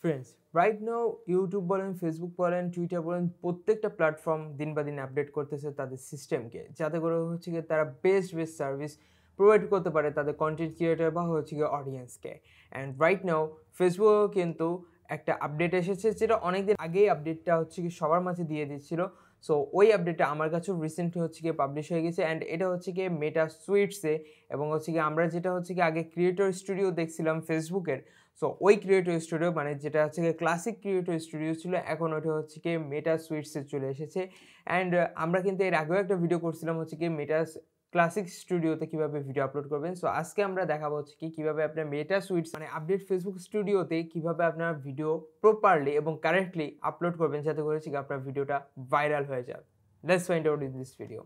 Friends right now YouTube বলেন, Facebook বলেন, Twitter বলেন, প্রত্যেকটা প্ল্যাটফর্ম দিন বা দিন আপডেট করতেছে তাদের সিস্টেমকে, যাতে করে হচ্ছে গিয়ে তারা বেস্ট সার্ভিস প্রোভাইড করতে পারে তাদের কন্টেন্ট ক্রিয়েটার বা হচ্ছে গিয়ে অডিয়েন্সকে। অ্যান্ড রাইট নাও ফেসবুকও কিন্তু একটা আপডেট এসেছে, যেটা অনেকদিন আগেই আপডেটটা হচ্ছে কি সবার মাঝে দিয়ে দিচ্ছিল। সো ওই আপডেটটা আমার কাছেও রিসেন্টলি হচ্ছে গিয়ে পাবলিশ হয়ে গেছে, অ্যান্ড এটা হচ্ছে গিয়ে মেটা সুইটসে। এবং হচ্ছে কি আমরা যেটা হচ্ছে কি আগে ক্রিয়েটর স্টুডিও দেখছিলাম ফেসবুকের, সো ওই ক্রিয়েটর স্টুডিও মানে যেটা হচ্ছে গিয়ে ক্লাসিক ক্রিয়েটর স্টুডিও ছিল, এখন ওটা হচ্ছে কি মেটা সুইটসে চলে এসেছে। অ্যান্ড আমরা কিন্তু এর আগেও একটা ভিডিও করছিলাম হচ্ছে কি মেটা ক্লাসিক স্টুডিওতে কীভাবে ভিডিও আপলোড করবেন। সো আজকে আমরা দেখাবো হচ্ছে কি কীভাবে আপনার মেটা সুইটস মানে আপডেট ফেসবুক স্টুডিওতে কীভাবে আপনার ভিডিও প্রপারলি এবং কারেক্টলি আপলোড করবেন, যাতে করে হচ্ছে কি আপনার ভিডিওটা ভাইরাল হয়ে যায়। Let's find out in this video.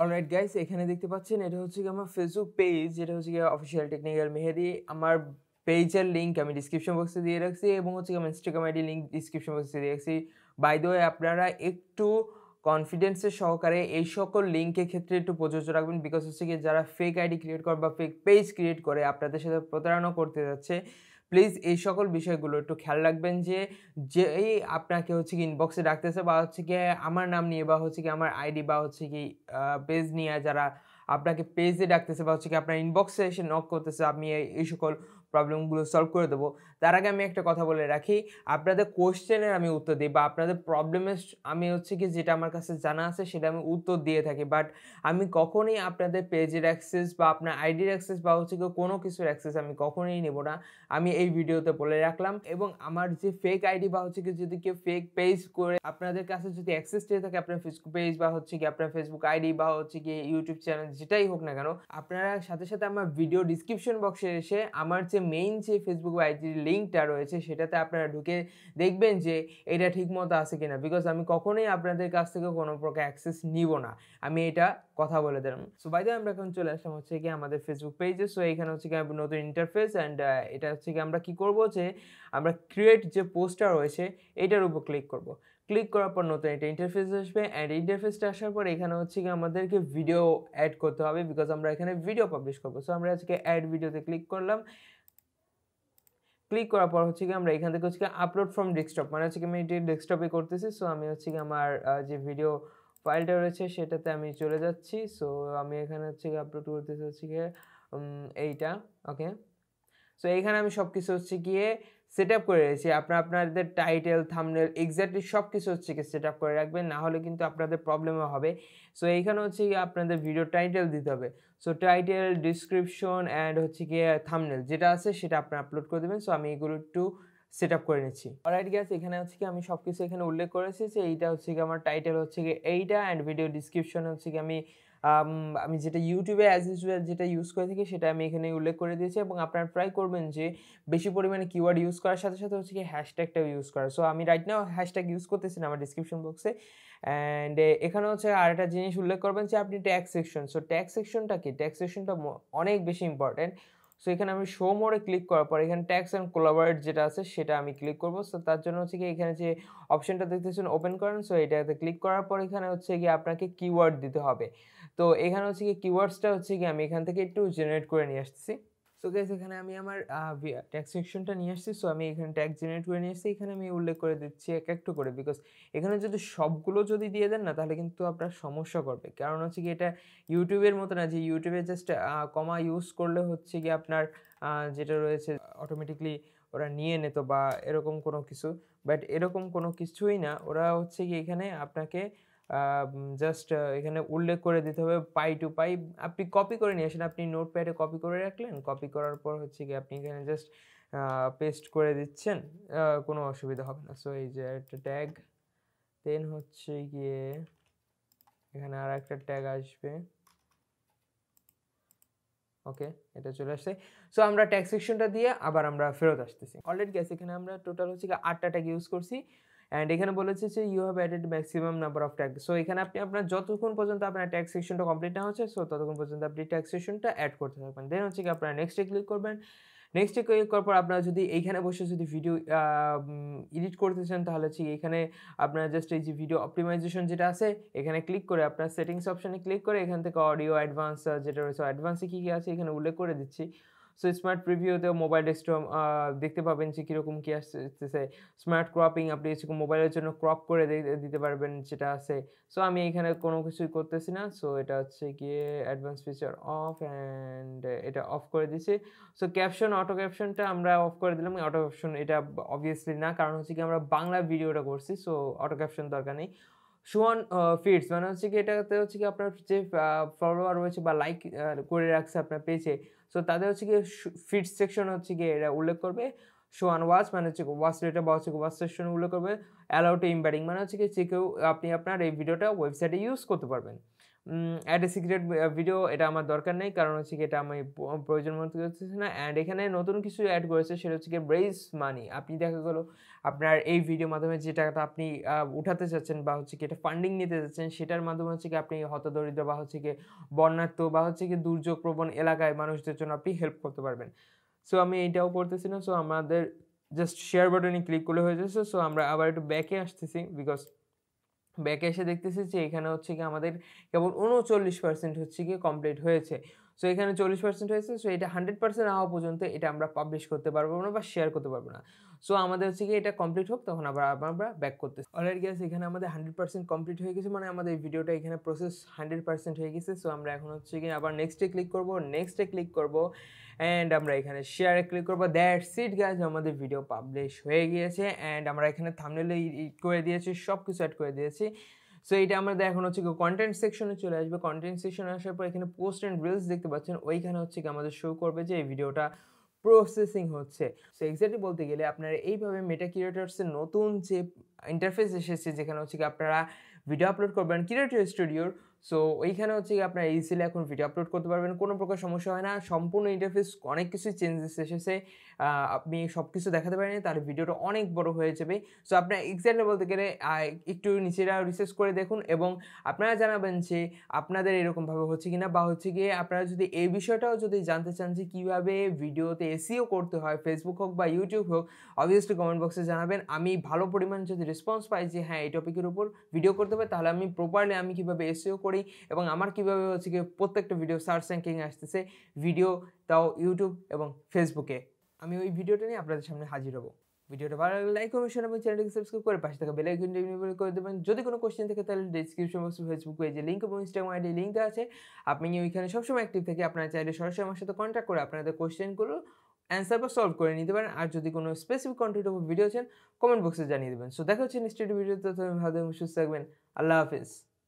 Alright guys, এখানে দেখতে পাচ্ছেন এটা হচ্ছে কি আমার ফেসবুক পেজ, যেটা হচ্ছে কি অফিসিয়াল টেকনিক্যাল মেহেদি। আমার পেজের লিঙ্ক আমি ডিসক্রিপশন বক্সে দিয়ে রাখছি, এবং হচ্ছে কি আমার ইনস্টাগ্রাম আইডি লিঙ্ক ডিসক্রিপশন বক্সে দিয়ে রাখছি। বাই দ্য ওয়ে, আপনারা একটু কনফিডেন্সের সহকারে এই সকল লিঙ্কের ক্ষেত্রে একটু প্রযোজ্য রাখবেন, বিকজ হচ্ছে কি যারা ফেক আইডি ক্রিয়েট করে বা ফেক পেজ ক্রিয়েট করে আপনাদের সাথে প্রতারণা করতে যাচ্ছে, প্লিজ এই সকল বিষয়গুলো একটু খেয়াল রাখবেন। যেই আপনাকে হচ্ছে কি ইনবক্সে ডাকতেছে বা হচ্ছে কি আমার নাম নিয়ে বা হচ্ছে কি আমার আইডি বা হচ্ছে কি পেজ নিয়ে যারা আপনাকে পেজে ডাকতেছে বা হচ্ছে কি আপনার ইনবক্সে এসে নক করতেছে, আমি এই সকল প্রবলেমগুলো সলভ করে দেবো। তার আগে আমি একটা কথা বলে রাখি, আপনাদের কোশ্চেনের আমি উত্তর দিই বা আপনাদের প্রবলেমের আমি হচ্ছে কি যেটা আমার কাছে জানা আছে সেটা আমি উত্তর দিয়ে থাকি, বাট আমি কখনোই আপনাদের পেজের অ্যাক্সেস বা আপনার আইডির অ্যাক্সেস বা হচ্ছে কি কোনো কিছুর অ্যাক্সেস আমি কখনোই নেব না। আমি এই ভিডিওতে বলে রাখলাম। এবং আমার যে ফেক আইডি বা হচ্ছে কি যদি কেউ ফেক পেজ করে আপনাদের কাছে যদি অ্যাক্সেস চেয়ে থাকে আপনার ফেসবুক পেজ বা হচ্ছে কি আপনার ফেসবুক আইডি বা হচ্ছে কি ইউটিউব চ্যানেল যেটাই হোক না কেন, আপনারা সাথে সাথে আমার ভিডিও ডিসক্রিপশন বক্সে এসে আমার যে মেইন যে ফেসবুক আইডির লিঙ্কটা রয়েছে সেটাতে আপনারা ঢুকে দেখবেন যে এটা ঠিক মতো আছে কিনা, বিকজ আমি কখনোই আপনাদের কাছ থেকে কোনো প্রকার অ্যাক্সেস নিব না, আমি এটা কথা বলে দিলাম। সো বাই দ্য আমরা এখন চলে আসলাম হচ্ছে কি আমাদের ফেসবুক পেজে। সো এখানে হচ্ছে কি নতুন ইন্টারফেস, অ্যান্ড এটা হচ্ছে কি আমরা কি করব যে আমরা ক্রিয়েট যে পোস্টটা রয়েছে এটার উপর ক্লিক করব। ক্লিক করার পর নতুন একটা ইন্টারফেস আসবে, অ্যান্ড ইন্টারফেসটা আসার পর এখানে হচ্ছে কি আমাদেরকে ভিডিও অ্যাড করতে হবে, বিকজ আমরা এখানে ভিডিও পাবলিশ করবো। সো আমরা আজকে অ্যাড ভিডিওতে ক্লিক করলাম। ক্লিক করার পর হচ্ছে কি আমরা এখান থেকে হচ্ছে কি আপলোড ফ্রম ডেস্কটপ মানে হচ্ছে কি আমি এটি ডেস্কটপে করতেছি। সো আমি হচ্ছে কি আমার যে ভিডিও ফাইলটা রয়েছে সেটাতে আমি চলে যাচ্ছি। সো আমি এখানে হচ্ছে কি আপলোড করতেছি হচ্ছে গিয়ে এইটা। ওকে, সো এইখানে আমি সব কিছু হচ্ছে গিয়ে সেট আপ করে রেখেছি। আপনাদের টাইটেল থাম্বনেল এক্স্যাক্টলি সব কিছু হচ্ছে গিয়ে সেট আপ করে রাখবেন, না হলে কিন্তু আপনাদের প্রবলেমও হবে। সো এইখানে হচ্ছে গিয়ে আপনাদের ভিডিও টাইটেল দিতে হবে। সো টাইটেল, ডিসক্রিপশন অ্যান্ড হচ্ছে গিয়ে থাম্বনেল যেটা আছে সেটা আপনারা আপলোড করে দেবেন। সো আমি এগুলো একটু সেট আপ করে নিচ্ছি। অলরাইট গাইস, এখানে হচ্ছে কি আমি সব কিছু এখানে উল্লেখ করেছি যে এইটা হচ্ছে কি আমার টাইটেল হচ্ছে গিয়ে এইটা, অ্যান্ড ভিডিও ডিসক্রিপশন হচ্ছে কি আমি যেটা ইউটিউবে অ্যাজ ইউজুয়াল যেটা ইউজ করে থাকি সেটা আমি এখানে উল্লেখ করে দিয়েছি। এবং আপনারা ট্রাই করবেন যে বেশি পরিমাণে কিওয়ার্ড ইউজ করার সাথে সাথে হচ্ছে কি হ্যাশট্যাগটাও ইউজ করা। সো আমি রাইট নাও হ্যাশট্যাগ ইউজ করতেছি না আমার ডিসক্রিপশন বক্সে। অ্যান্ড এখানে হচ্ছে আরেকটা জিনিস উল্লেখ করবেন যে আপনি ট্যাগ সেকশন। সো ট্যাগ সেকশনটা কি? ট্যাগ সেকশনটা অনেক বেশি ইম্পর্টেন্ট। সো এখানে আমি শো মোডে ক্লিক করার পর এখানে ট্যাগস অ্যান্ড কোলাবরেট যেটা আছে সেটা আমি ক্লিক করব। সো তার জন্য হচ্ছে কি এখানে যে অপশনটা দেখতেছেন ওপেন করেন, সো এটাতে ক্লিক করার পর এখানে হচ্ছে গিয়ে আপনাকে কিওয়ার্ড দিতে হবে। তো এখানে হচ্ছে কি কিওয়ার্ডসটা হচ্ছে কি আমি এখান থেকে একটু জেনারেট করে নিয়ে আসতেছি। সো গাইস, এখানে আমি আমার ট্যাগ সেকশনটা নিয়ে আসছি। সো আমি এখানে ট্যাগ জেনারেট করে নিয়ে আসছি। এখানে আমি উল্লেখ করে দিচ্ছি এক একটু করে, বিকজ এখানে যদি সবগুলো যদি দিয়ে দেন না তাহলে কিন্তু আপনার সমস্যা করবে। কারণ হচ্ছে কি এটা ইউটিউবের মতো না যে ইউটিউবে জাস্ট কমা ইউজ করলে হচ্ছে কি আপনার যেটা রয়েছে অটোমেটিকলি ওরা নিয়ে নিত বা এরকম কোনো কিছু। বাট এরকম কোনো কিছুই না, ওরা হচ্ছে কি এখানে আপনাকে জাস্ট এখানে উল্লেখ করে দিতে হবে পাই টু পাই। আপনি কপি করে নিয়ে আসেন, আপনি নোটপ্যাডে কপি করে রাখলেন, কপি করার পর হচ্ছে কি আপনি এখানে জাস্ট পেস্ট করে দিচ্ছেন, কোনো অসুবিধা হবে না। সো এই যে একটা ট্যাগ, দেন হচ্ছে গিয়ে এখানে আর একটা ট্যাগ আসবে। ওকে, এটা চলে আসছে। সো আমরা ট্যাগ সেকশনটা দিয়ে আবার আমরা ফেরত আসতেছি। অলরেডি গাইস, এখানে আমরা টোটাল হচ্ছে কি 8টা ট্যাগ ইউজ করছি, অ্যান্ড এখানে বলেছে যে you have added maximum number of tag. So এখানে আপনি আপনার যতক্ষণ পর্যন্ত আপনার ট্যাগ সেকশনটা কমপ্লিট না হচ্ছে, সো ততক্ষণ পর্যন্ত আপনি ট্যাগ সেকশনটা অ্যাড করতে থাকবেন। দেন হচ্ছে কি আপনারা নেক্সটে ক্লিক করবেন। নেক্সটে ক্লিক করার পর আপনারা যদি এইখানে বসে যদি ভিডিও এডিট করতে চান তাহলে হচ্ছে এইখানে আপনারা জাস্ট এই যে ভিডিও অপটিমাইজেশন যেটা আছে এখানে ক্লিক করে আপনার সেটিংস অপশনে ক্লিক করে এখান থেকে অডিও অ্যাডভান্স যেটা রয়েছে অ্যাডভান্সে কী কী আছে এখানে উল্লেখ করে দিচ্ছি। সো স্মার্ট প্রিভিউতেও মোবাইল ডেস্কটপ দেখতে পাবেন যে কীরকম কী আসতেছে। স্মার্ট ক্রপিং আপনি হচ্ছে মোবাইলের জন্য ক্রপ করে দিতে পারবেন যেটা আছে। সো আমি এখানে কোনো কিছুই করতেছি না। সো এটা হচ্ছে গিয়ে অ্যাডভান্স ফিচার অফ অ্যান্ড এটা অফ করে দিছি। সো ক্যাপশন, অটো ক্যাপশনটা আমরা অফ করে দিলাম। অটো ক্যাপশন এটা অবভিয়াসলি না, কারণ হচ্ছে কি আমরা বাংলা ভিডিওটা করছি। সো অটো ক্যাপশন দরকার নেই। শো অন ফিডস মানে হচ্ছে কি এটাতে হচ্ছে কি আপনার যে ফলোয়ার রয়েছে বা লাইক করে রাখছে আপনার পেজে, সো তাদের হচ্ছে গিয়ে ফিডস সেকশন হচ্ছে গিয়ে এটা উল্লেখ করবে। শো অন ওয়াচ মানে হচ্ছে ওয়াচ রেটে বা হচ্ছে ওয়াচ সেকশন উল্লেখ করবে। অ্যালাউ টু এমবেডিং মানে হচ্ছে কি যে কেউ আপনি আপনার এই ভিডিওটা ওয়েবসাইটে ইউজ করতে পারবেন। অ্যাড এ সিক্রেট ভিডিও এটা আমার দরকার নেই, কারণ হচ্ছে কি এটা আমি প্রয়োজন মনে করতেছি না। অ্যান্ড এখানে নতুন কিছু অ্যাড করেছে সেটা হচ্ছে গিয়ে রেইজ মানি। আপনি দেখা গেলো আপনার এই ভিডিওর মাধ্যমে যে টাকাটা আপনি উঠাতে চাচ্ছেন বা হচ্ছে কি এটা ফান্ডিং নিতে চাচ্ছেন সেটার মাধ্যমে হচ্ছে কি আপনি হতদরিদ্র বা হচ্ছে কি বন্যার্ত বা হচ্ছে কি দুর্যোগ প্রবণ এলাকায় মানুষদের জন্য আপনি হেল্প করতে পারবেন। সো আমি এইটাও করতেছি না। সো আমাদের জাস্ট শেয়ার বাটনে ক্লিক করলে হয়ে যাচ্ছে। সো আমরা আবার একটু ব্যাকে আসতেছি, বিকজ ব্যাকে এসে দেখতেছি যে এখানে হচ্ছে কি আমাদের কেবল 39% হচ্ছে গিয়ে কমপ্লিট হয়েছে। সো এখানে 40% হয়েছে। সো এটা 100% না হওয়া পর্যন্ত এটা আমরা পাবলিশ করতে পারবো না বা শেয়ার করতে পারবো না। সো আমাদের হচ্ছে গিয়ে এটা কমপ্লিট হোক, তখন আবার আমরা ব্যাক করতেছি। অলরেডি গাইস এখানে আমাদের 100% কমপ্লিট হয়ে গেছে, মানে আমাদের ভিডিওটা এখানে প্রসেস 100% হয়ে গেছে। সো আমরা এখন হচ্ছে গিয়ে আবার নেক্সটে ক্লিক করব, নেক্সটে ক্লিক করব অ্যান্ড আমরা এখানে শেয়ারে ক্লিক করবো। দ্যাটস ইট গাইস, আমাদের ভিডিও পাবলিশ হয়ে গিয়েছে অ্যান্ড আমরা এখানে থাম্বনেলে এড করে দিয়েছি, সব কিছু অ্যাড করে দিয়েছি। সো এইটা আমাদের এখন হচ্ছে কন্টেন্ট সেকশনে চলে আসবে। কন্টেন্ট সেকশনে আসার পর এখানে পোস্ট অ্যান্ড রিলস দেখতে পাচ্ছেন, ওইখানে হচ্ছে কি আমাদের শো করবে যে এই ভিডিওটা প্রসেসিং হচ্ছে। সো এক্স্যাক্টলি বলতে গেলে আপনারা এইভাবে মেটা ক্রিয়েটরসের নতুন যে ইন্টারফেস এসেছে যেখানে হচ্ছে কি আপনারা ভিডিও আপলোড করবেন ক্রিয়েটর স্টুডিওর, সো ওইখানে হচ্ছে কি আপনারা ইজিলি এখন ভিডিও আপলোড করতে পারবেন, কোনো প্রকার সমস্যা হয় না। সম্পূর্ণ ইন্টারফেস অনেক কিছু চেঞ্জেস এসেছে, আপনি সব কিছু দেখাতে পারেন তাহলে ভিডিওটা অনেক বড় হয়ে যাবে। সো আপনার এক্স্যাক্টলি বলতে গেলে একটু নিচেরা রিসার্চ করে দেখুন এবং আপনারা জানাবেন যে আপনাদের এরকমভাবে হচ্ছে কিনা, বা হচ্ছে গিয়ে আপনারা যদি এই বিষয়টাও যদি জানতে চান যে কীভাবে ভিডিওতে এসইও করতে হয়, ফেসবুক হোক বা ইউটিউব হোক, অবভিয়াসলি কমেন্ট বক্সে জানাবেন। আমি ভালো পরিমাণ যদি রেসপন্স পাই যে হ্যাঁ এই টপিকের উপর ভিডিও করতে হবে, তাহলে আমি প্রপারলি আমি কীভাবে এসইও করি এবং আমার কীভাবে হচ্ছে গিয়ে প্রত্যেকটা ভিডিও সার্চ র্যাঙ্কিং আসতেছে ভিডিও, তাও ইউটিউব এবং ফেসবুকে, আমি ওই ভিডিওটা নিয়ে আপনাদের সামনে হাজির হব। ভিডিওটা ভালো লাগলে লাইক কমেন্ট শেয়ার এবং চ্যানেলটিকে সাবস্ক্রাইব করে পাশে থাকা বেল আইকনটি এনেবল করে দেবেন। যদি কোনো কোশ্চেন থাকে তাহলে ডেসক্রিপশন বক্সে ফেসবুক পেজে লিঙ্ক এবং ইনস্টাগ্রাম আইডি লিঙ্ক দেওয়া আছে, আপনি ওইখানে সবসময় অ্যাক্টিভ থেকে আপনারা চাইলে সরাসরি আমার সাথে কন্ট্যাক্ট করে আপনাদের কোশ্চেনগুলো অ্যান্সার বা সলভ করে নিতে পারেন। আর যদি কোনো স্পেসিফিক কন্টেন্ট উপর ভিডিও চান কমেন্ট বক্সে জানিয়ে দেবেন। সো দেখা হচ্ছে নেক্সট ভিডিওতে, ভালো থাকবেন, সুস্থ থাকবেন। আল্লাহ হাফিজ।